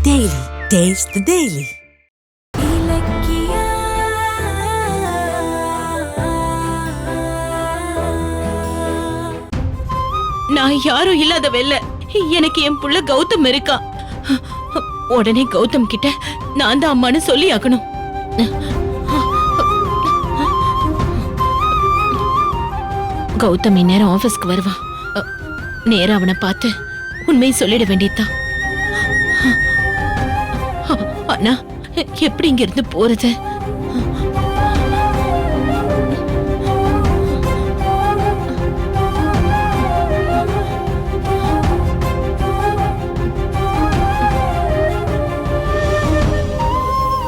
Daily. Taste the Daily. நான் யாரும் இல்லாத வெல்ல எனக்கு என் புள்ள கௌதம் இருக்கா. உடனே கௌதம் கிட்ட நான் தான் அம்மான்னு சொல்லி ஆகணும். கௌதம் இந்நேரம் ஆபீஸ்க்கு வருவான். நேரா அவனை பார்த்து உண்மையை சொல்லிட வேண்டியதுதான். ஆனா எப்படி இங்க இருந்து போறது?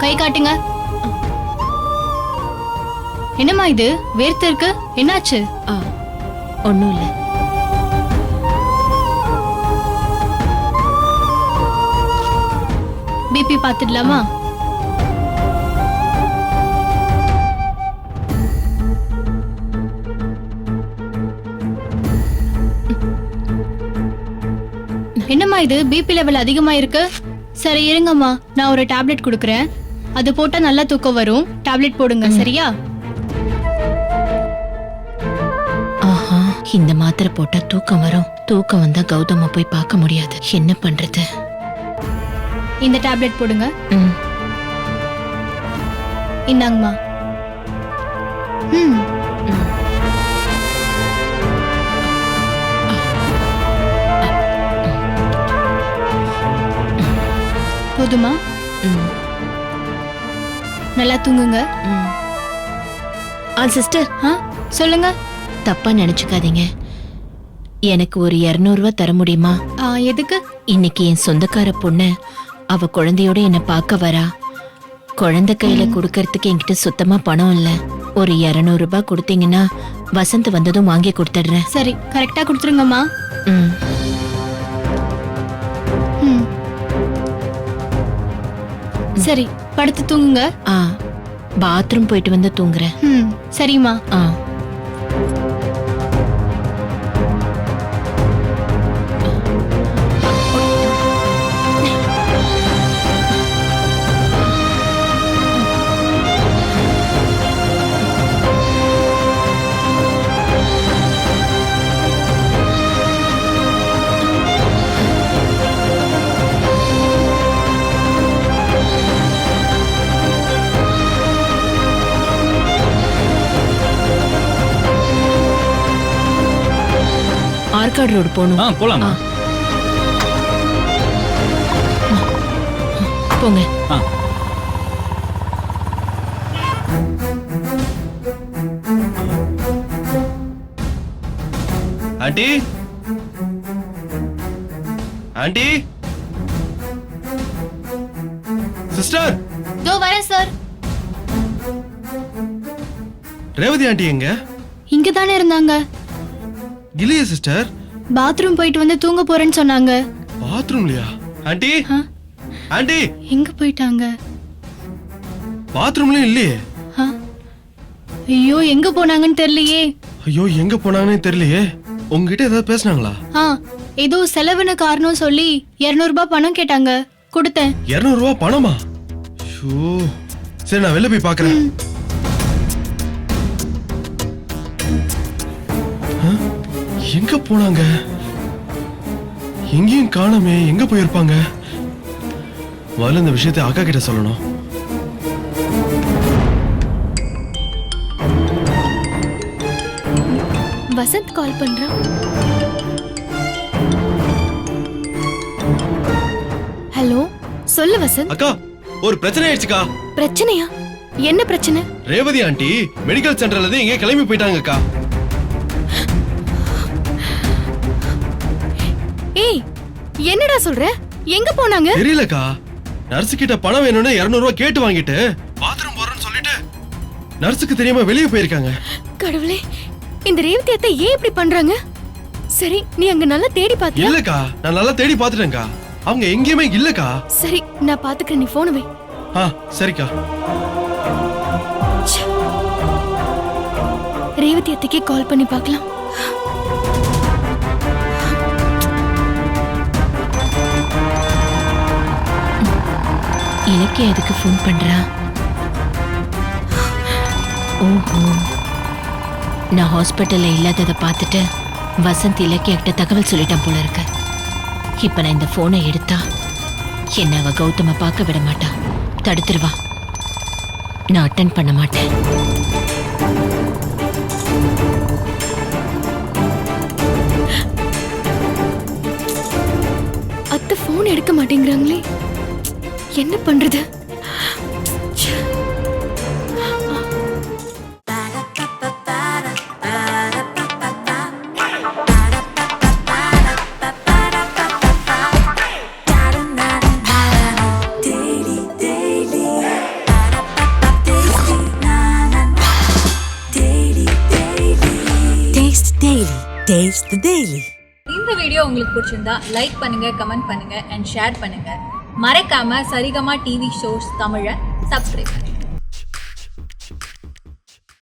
கை காட்டுங்க. என்னம்மா இது வேர்த்து இருக்கு, என்னாச்சு? ஒண்ணும் இல்ல. பிபி பாத்துடலாமா? என்னம்மா இது பிபி லெவல் அதிகமா இருக்கு. சரி இருங்கம்மா, நான் ஒரு டேப்லெட் கொடுக்கறேன். அது போட்டா நல்லா தூக்கம் வரும். டேப்லெட் போடுங்க, சரியா? ஆஹா, இந்த மாத்திரை போட்டா தூக்கம் வரும். தூக்கம் வந்தா கௌதம போய் பார்க்க முடியாது. என்ன பண்றது? இந்த டேப்லெட் போடுங்க. இந்தாங்கம்மா. போதுமா? நல்லா தூங்குங்க. சிஸ்டர், சொல்லுங்க. தப்பா நினைச்சுக்காதீங்க. எனக்கு ஒரு 200 ரூபாய் தர முடியுமா? எதுக்கு? இன்னைக்கு என் சொந்தக்கார பொண்ணு அவ குழந்தையோட என்ன பார்க்க வரா. குழந்தை கையில குடுக்கறதுக்கு என்கிட்ட சுத்தமா பணம் இல்ல. ஒரு 200 ரூபாய் கொடுத்தீங்கன்னா வசந்த் வந்ததும் வாங்கி கொடுத்துடுறேன். சரி, கரெக்டா கொடுத்துருங்கம்மா. சரி, படுத்து தூங்குங்க. பாத்ரூம் போயிட்டு வந்து தூங்குறேன். சரிம்மா. ஆர்காட் ரோடு போகணும். போலாமா? போங்க. Aunty, aunty, sister. தோ வரேன் சார். ரேவதி ஆண்டி எங்க? இங்க தானே இருந்தாங்க. இல்லையே சிஸ்டர். பாத்ரூம் போயிட்டு வந்து தூங்க போறேன்னு சொன்னாங்க. பாத்ரூம்லயா? ஆண்டி, ஆண்டி எங்க போயிட்டாங்க? பாத்ரூம்லயும் இல்லையே. ஐயோ, எங்க போனாங்கன்னு தெரியலையே. ஐயோ, எங்க போனாங்கன்னு தெரியலையே. உங்ககிட்ட ஏதாவது பேசுனாங்களா? ஏதோ செலவுன காரணம் சொல்லி 200 ரூபாய் பணம் கேட்டாங்க, கொடுத்தேன். 200 ரூபாய் பணமா? சரி, நான் வெளில போய் பாக்குறேன். எங்க போனாங்க? எங்கேயும் காணோமே. எங்க போயிருப்பாங்க? முதல்ல இந்த விஷயத்தை அக்கா கிட்ட சொல்லணும். வசந்த் கால் பண்றான். ஹலோ, சொல்லு வசந்த். அக்கா, ஒரு பிரச்சனை ஆயிடுச்சுக்கா. பிரச்சனையா? என்ன பிரச்சனை? ரேவதி ஆண்டி மெடிக்கல் சென்டர்ல இருந்து எங்க கிளம்பி போயிட்டாங்க அக்கா. ஏய், என்னடா சொல்ற? எங்க போனாங்க? தெரியலக்கா. நர்ஸ் கிட்ட பணம் வேணும்னு 200 ரூபாய் கேட்டு வாங்கிட்டு பாத்ரூம் போறேன்னு சொல்லிட்டு நர்ஸுக்கு தெரியாம வெளியே போயிருக்காங்க. கடவுளே, இந்த ரேவதி அத்தை ஏன் இப்படி பண்றாங்க? சரி, நீ அங்க நல்லா தேடி பாத்தியா? இல்லக்கா, நான் நல்லா தேடி பாத்துட்டேன்க்கா. அவங்க எங்கேயுமே இல்லக்கா. சரி, நான் பாத்துக்கிறேன், நீ போன் வை. சரிக்கா. ரேவதி அத்தைக்கே கால் பண்ணி பார்க்கலாம். இலக்கியா எதுக்கு ஃபோன் பண்றா? ஓஹோ, நான் ஹாஸ்பிட்டல்ல இல்லாததை பார்த்துட்டு வசந்த் இலக்கியா கிட்ட தகவல் சொல்லிட்டான் போல இருக்கு. இப்ப நான் இந்த போனை எடுத்தா என்ன அவ கௌதம பார்க்க விட மாட்டா, தடுத்துருவா. நான் அட்டென்ட் பண்ண மாட்டேன். அத்தை போன் எடுக்க மாட்டேங்கிறாங்களே, என்ன பண்றது? Taste Daily. Taste the Daily. இந்த வீடியோ உங்களுக்கு பிடிச்சிருந்தா லைக் பண்ணுங்க, கமெண்ட் பண்ணுங்க அண்ட் ஷேர் பண்ணுங்க. மறக்காம சரிகமா டிவி ஷோஸ் தமிழை சப்ஸ்கிரைப் பண்ணுங்க.